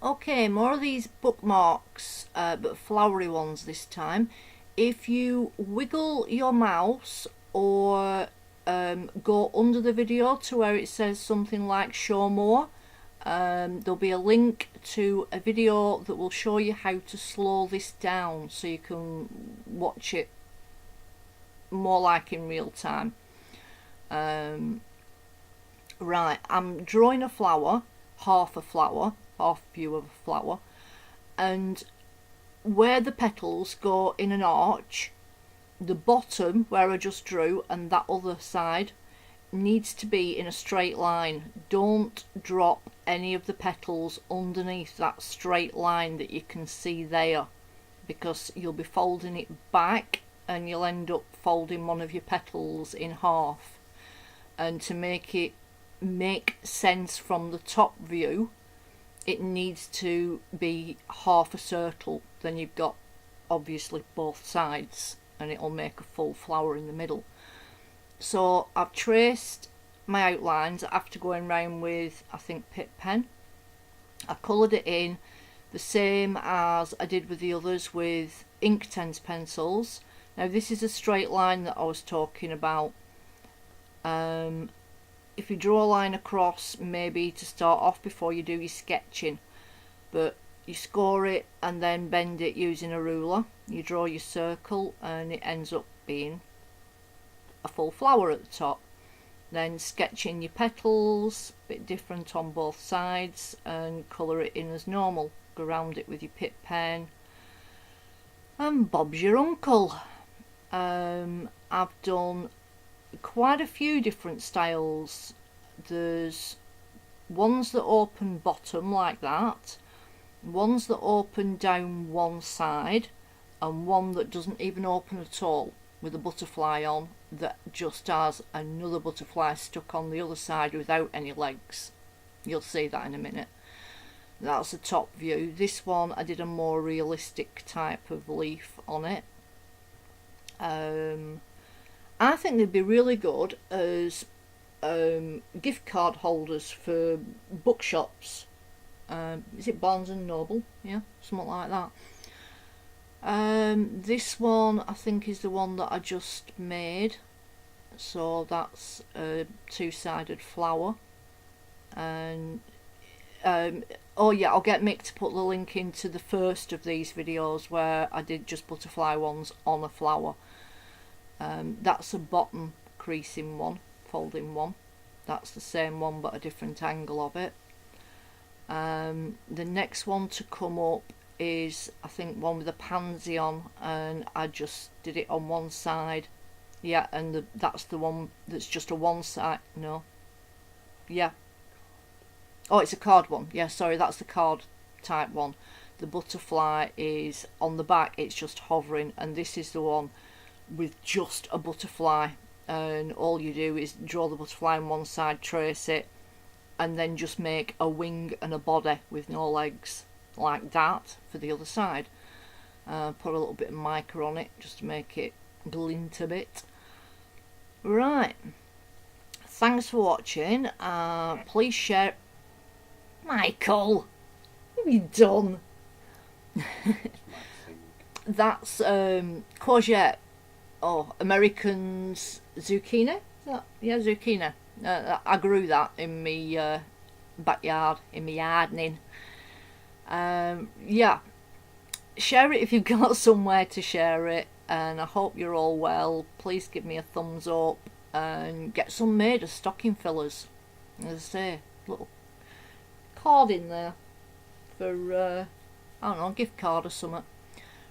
Okay, more of these bookmarks, but flowery ones this time. If you wiggle your mouse or go under the video to where it says something like show more, there'll be a link to a video that will show you how to slow this down so you can watch it more like in real time. Right, I'm drawing a flower, half view of a flower, and where the petals go in an arch, the bottom where I just drew and that other side needs to be in a straight line. Don't drop any of the petals underneath that straight line that you can see there, because you'll be folding it back and you'll end up folding one of your petals in half. And to make it make sense from the top view, it needs to be half a circle. Then you've got obviously both sides and it'll make a full flower in the middle. So I've traced my outlines after going round with, I think, Pip pen. I coloured it in the same as I did with the others with Inktense pencils. Now this is a straight line that I was talking about. If you draw a line across, maybe to start off before you do your sketching, but you score it and then bend it using a ruler. You draw your circle and it ends up being a full flower at the top. Then sketching your petals, a bit different on both sides, and colour it in as normal. Go around it with your Pip pen, and Bob's your uncle. I've done quite a few different styles. There's ones that open bottom like that, ones that open down one side, and one that doesn't even open at all with a butterfly on, that just has another butterfly stuck on the other side without any legs. You'll see that in a minute. That's the top view. This one I did a more realistic type of leaf on it. I think they'd be really good as gift card holders for bookshops. Is it Barnes and Noble? Yeah, something like that. This one I think is the one that I just made. So that's a two-sided flower. And oh yeah, I'll get Mick to put the link into the first of these videos where I did just butterfly ones on a flower. That's a bottom creasing one, folding one. That's the same one but a different angle of it. The next one to come up is, I think, one with a pansy on, and I just did it on one side. Yeah, and that's the one that's just a one side. No, yeah, oh, it's a card one. Yeah, sorry, that's the card type one. The butterfly is on the back, it's just hovering, and this is the one with just a butterfly, and all you do is draw the butterfly on one side, trace it, and then just make a wing and a body with no legs like that for the other side. Put a little bit of mica on it just to make it glint a bit. Right, thanks for watching. Please share. Michael, what have you done? That's courgette. Oh, American's zucchini? Is that? Yeah, zucchini. I grew that in my backyard, in my gardening. Yeah, share it if you've got somewhere to share it, and I hope you're all well. Please give me a thumbs up and get some made as stocking fillers. As I say, little card in there for I don't know, a gift card or something.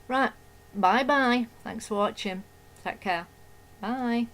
Right, bye bye. Thanks for watching. Take care. Bye.